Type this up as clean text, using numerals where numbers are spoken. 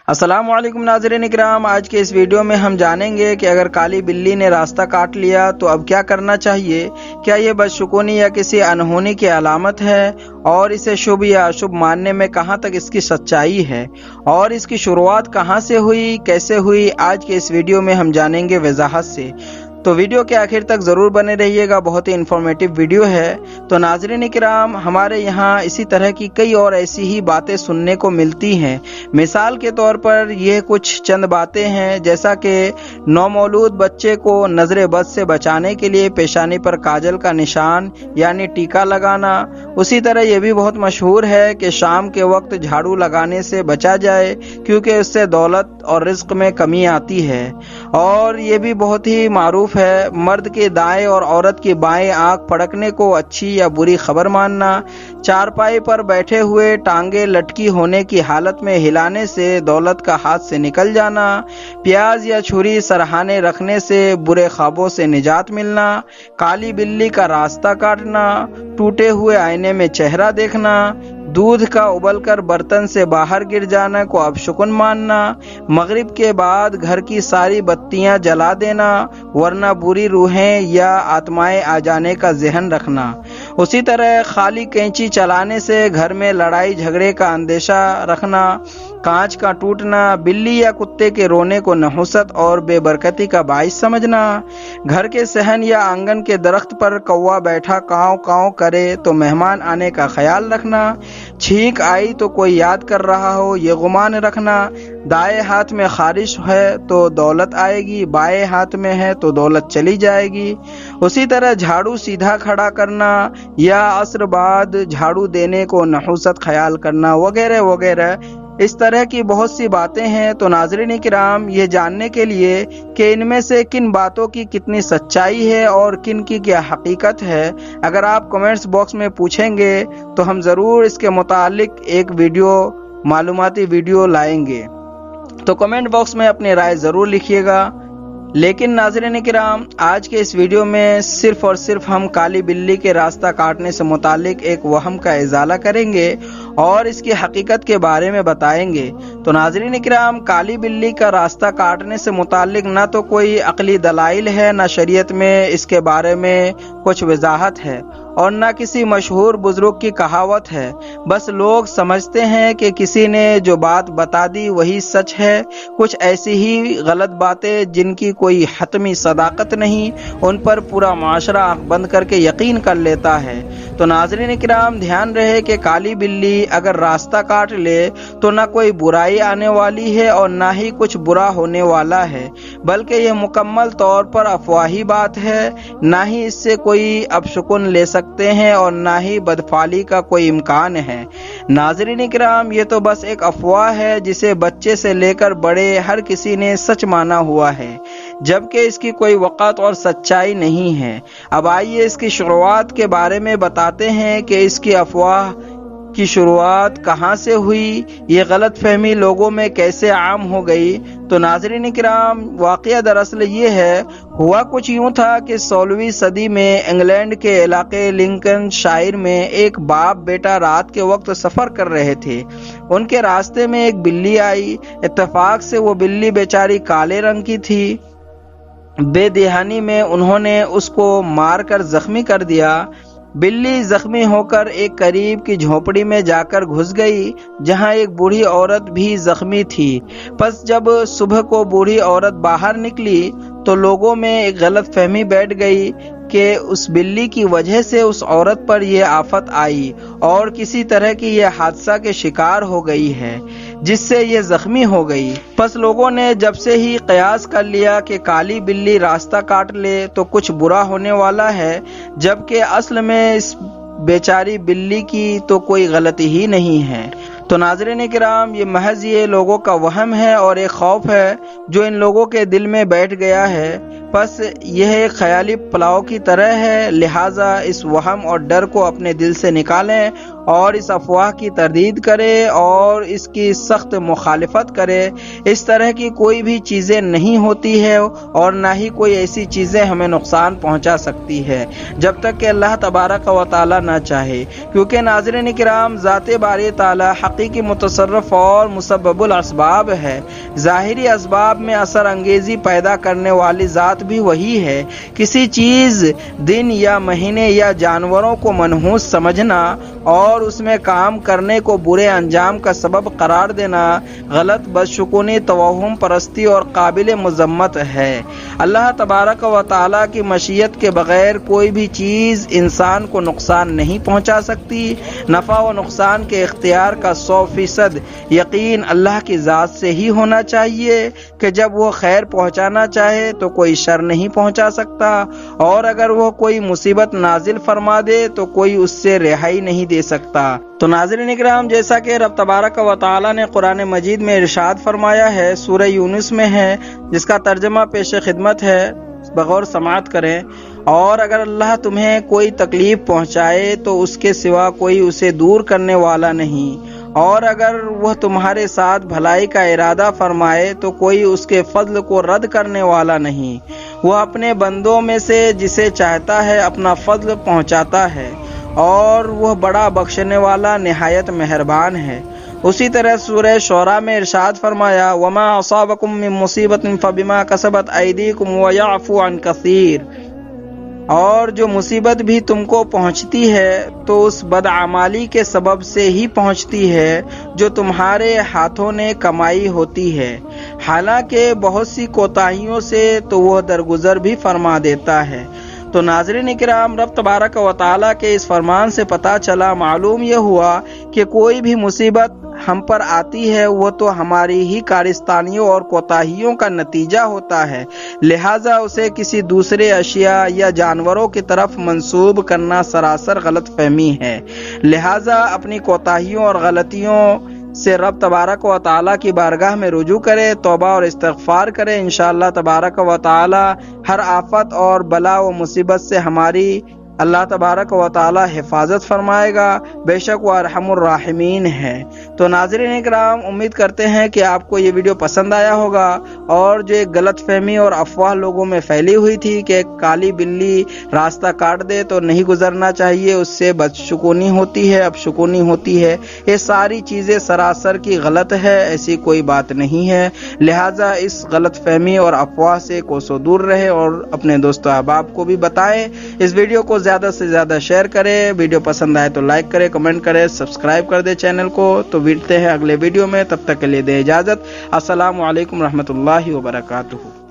अस्सलाम वालेकुम नाज़रीन इकराम। आज के इस वीडियो में हम जानेंगे कि अगर काली बिल्ली ने रास्ता काट लिया तो अब क्या करना चाहिए। क्या ये बदशुकूनी या किसी अनहोनी की अलामत है, और इसे शुभ या अशुभ मानने में कहाँ तक इसकी सच्चाई है, और इसकी शुरुआत कहाँ से हुई, कैसे हुई, आज के इस वीडियो में हम जानेंगे वजाहत से। तो वीडियो के आखिर तक ज़रूर बने रहिएगा, बहुत ही इंफॉर्मेटिव वीडियो है। तो नाज़रीन इकराम, हमारे यहाँ इसी तरह की कई और ऐसी ही बातें सुनने को मिलती हैं। मिसाल के तौर पर ये कुछ चंद बातें हैं, जैसा कि नौमौलूद बच्चे को नज़र बद से बचाने के लिए पेशानी पर काजल का निशान यानी टीका लगाना। उसी तरह ये भी बहुत मशहूर है कि शाम के वक्त झाड़ू लगाने से बचा जाए, क्योंकि उससे दौलत और रिज्क में कमी आती है। और ये भी बहुत ही मारूफ है, मर्द के दाएं और औरत की बाएं आंख फड़कने को अच्छी या बुरी खबर मानना। चारपाई पर बैठे हुए टांगे लटकी होने की हालत में हिलाने से दौलत का हाथ से निकल जाना। प्याज या छुरी सरहाने रखने से बुरे ख्वाबों से निजात मिलना। काली बिल्ली का रास्ता काटना। टूटे हुए आईने में चेहरा देखना। दूध का उबलकर बर्तन से बाहर गिर जाना को अपशुकुन मानना। मगरिब के बाद घर की सारी बत्तियां जला देना, वरना बुरी रूहें या आत्माएं आ जाने का ज़हन रखना। उसी तरह खाली कैंची चलाने से घर में लड़ाई झगड़े का अंदेशा रखना। कांच का टूटना, बिल्ली या कुत्ते के रोने को नहुसत और बेबरकती का बाइस समझना। घर के सहन या आंगन के दरख्त पर कौवा बैठा काँव काँव करे तो मेहमान आने का ख्याल रखना। छींक आई तो कोई याद कर रहा हो, ये गुमान रखना। दाएं हाथ में खारिश है तो दौलत आएगी, बाएं हाथ में है तो दौलत चली जाएगी। उसी तरह झाड़ू सीधा खड़ा करना या असर बाद झाड़ू देने को नहुसत ख्याल करना, वगैरह वगैरह। इस तरह की बहुत सी बातें हैं। तो नाज़रीन किराम, ये जानने के लिए कि इनमें से किन बातों की कितनी सच्चाई है और किन की क्या हकीकत है, अगर आप कमेंट्स बॉक्स में पूछेंगे तो हम ज़रूर इसके मुतालिक एक मालूमाती वीडियो लाएंगे। तो कमेंट बॉक्स में अपनी राय ज़रूर लिखिएगा। लेकिन नाज़रीन किराम, आज के इस वीडियो में सिर्फ और सिर्फ हम काली बिल्ली के रास्ता काटने से मुतालिक एक वहम का इजाला करेंगे और इसकी हकीकत के बारे में बताएंगे। तो नाज़रीन किराम, काली बिल्ली का रास्ता काटने से मुतालिक ना तो कोई अक़ली दलाइल है, ना शरीयत में इसके बारे में कुछ वजाहत है, और ना किसी मशहूर बुजुर्ग की कहावत है। बस लोग समझते हैं कि किसी ने जो बात बता दी वही सच है। कुछ ऐसी ही गलत बातें जिनकी कोई हतमी सदाकत नहीं, उन पर पूरा माशरा आँख बंद करके यकीन कर लेता है। तो नाज़रीन किराम, ध्यान रहे कि काली बिल्ली अगर रास्ता काट ले तो ना कोई बुराई आने वाली है और ना ही कुछ बुरा होने वाला है, बल्कि यह मुकम्मल तौर पर अफवाही बात है। ना ही इससे कोई अपशुकुन ले सकते हैं और ना ही बदफाली का कोई इम्कान है। नाज़रीन किराम, ये तो बस एक अफवाह है जिसे बच्चे से लेकर बड़े हर किसी ने सच माना हुआ है, जबकि इसकी कोई वक़्त और सच्चाई नहीं है। अब आइए इसकी शुरुआत के बारे में बताते हैं कि इसकी अफवाह की शुरुआत कहाँ से हुई, ये गलत फहमी लोगों में कैसे आम हो गई। तो नाज़रीन किराम, वाक़या दरअसल ये है, हुआ कुछ यूँ था कि 16वीं सदी में इंग्लैंड के इलाके लिंकनशायर में एक बाप बेटा रात के वक्त सफ़र कर रहे थे। उनके रास्ते में एक बिल्ली आई। इत्तेफाक से वो बिल्ली बेचारी काले रंग की थी। बेदहानी में उन्होंने उसको मारकर जख्मी कर दिया। बिल्ली जख्मी होकर एक करीब की झोपड़ी में जाकर घुस गई, जहां एक बूढ़ी औरत भी जख्मी थी। बस जब सुबह को बूढ़ी औरत बाहर निकली तो लोगों में एक गलत फहमी बैठ गई कि उस बिल्ली की वजह से उस औरत पर यह आफत आई और किसी तरह की यह हादसा के शिकार हो गई है, जिससे ये जख्मी हो गई। बस लोगों ने जब से ही कयास कर लिया कि काली बिल्ली रास्ता काट ले तो कुछ बुरा होने वाला है, जबकि असल में इस बेचारी बिल्ली की तो कोई गलती ही नहीं है। तो नाज़रीन किराम, ये महज ये लोगों का वहम है और एक खौफ है जो इन लोगों के दिल में बैठ गया है। بس یہ ایک خیالی پلاؤ کی طرح ہے، لہٰذا اس وہم اور ڈر کو اپنے دل سے نکالیں اور اس افواہ کی تردید کرے اور اس کی سخت مخالفت کرے۔ اس طرح کی کوئی بھی چیزیں نہیں ہوتی ہے اور نہ ہی کوئی ایسی چیزیں ہمیں نقصان پہنچا سکتی ہے جب تک کہ اللہ تبارک و تعالی نہ چاہے، کیونکہ ناظرین کرام ذات باری تعالی حقیقی متصرف اور مسبب الاسباب ہے۔ ظاہری اسباب میں اثر انگیزی پیدا کرنے والی ذات بھی وہی ہے۔ کسی چیز، دن یا مہینے یا جانوروں کو منحوس سمجھنا اور اس میں کام کرنے کو برے انجام کا سبب قرار دینا غلط بدشگونی، توہم پرستی اور قابل مذمت ہے۔ اللہ تبارک و تعالیٰ کی مشیت کے بغیر کوئی بھی چیز انسان کو نقصان نہیں پہنچا سکتی۔ نفع و نقصان کے اختیار کا 100% یقین اللہ کی ذات سے ہی ہونا چاہیے کہ جب وہ خیر پہنچانا چاہے تو کوئی شر نہیں پہنچا سکتا، اور اگر وہ کوئی مصیبت نازل فرما دے تو کوئی اس سے رہائی نہیں دے سکتا۔ تو ناظرین اکرام، جیسا کہ رب تبارک و تعالیٰ نے قرآن مجید میں ارشاد فرمایا ہے، سورہ یونس میں ہے، جس کا ترجمہ پیش خدمت ہے، بغور سماعت کریں۔ اور اگر اللہ تمہیں کوئی تکلیف پہنچائے تو اس کے سوا کوئی اسے دور کرنے والا نہیں، اور اگر وہ تمہارے ساتھ بھلائی کا ارادہ فرمائے تو کوئی اس کے فضل کو رد کرنے والا نہیں۔ وہ اپنے بندوں میں سے جسے چاہتا ہے اپنا فضل پہنچاتا ہے، اور وہ بڑا بخشنے والا نہایت مہربان ہے۔ اسی طرح سورہ شعراء میں ارشاد فرمایا، وَمَا أَصَابَكُم مِّن مُّصِيبَةٍ فَبِمَا كَسَبَتْ أَيْدِيكُمْ وَيَعْفُو عَن كَثِيرٍ۔ اور جو مصیبت بھی تم کو پہنچتی ہے تو اس بدعمالی کے سبب سے ہی پہنچتی ہے جو تمہارے ہاتھوں نے کمائی ہوتی ہے، حالانکہ بہت سی کوتاہیوں سے تو وہ درگزر بھی فرما دیتا ہے۔ تو ناظرین کرام، رب تبارک و تعالیٰ کے اس فرمان سے پتہ چلا، معلوم یہ ہوا کہ کوئی بھی مصیبت ہم پر آتی ہے وہ تو ہماری ہی کارستانیوں اور کوتاہیوں کا نتیجہ ہوتا ہے، لہٰذا اسے کسی دوسرے اشیاء یا جانوروں کی طرف منسوب کرنا سراسر غلط فہمی ہے۔ لہٰذا اپنی کوتاہیوں اور غلطیوں سے رب تبارک و تعالیٰ کی بارگاہ میں رجوع کرے، توبہ اور استغفار کرے۔ انشاءاللہ تبارک و تعالیٰ ہر آفت اور بلا و مصیبت سے ہماری اللہ تبارک و تعالی حفاظت فرمائے گا، بے شک وہ ارحم الراحمین ہے۔ تو ناظرین اکرام، امید کرتے ہیں کہ آپ کو یہ ویڈیو پسند آیا ہوگا، اور جو ایک غلط فہمی اور افواہ لوگوں میں پھیلی ہوئی تھی کہ کالی بلی راستہ کاٹ دے تو نہیں گزرنا چاہیے، اس سے بدشگونی ہوتی ہے، اپشگونی ہوتی ہے، یہ ساری چیزیں سراسر کی غلط ہے، ایسی کوئی بات نہیں ہے۔ لہٰذا اس غلط فہمی اور افواہ سے کوسوں دور رہے اور اپنے دوست و احباب کو بھی بتائیں۔ اس ویڈیو کو زیادہ سے زیادہ شیئر کریں، ویڈیو پسند آئے تو لائک کریں، کمنٹ کریں، سبسکرائب کر دیں چینل کو۔ تو ملتے ہیں اگلے ویڈیو میں، تب تک کے لیے دیں اجازت۔ السلام علیکم رحمۃ اللہ وبرکاتہ۔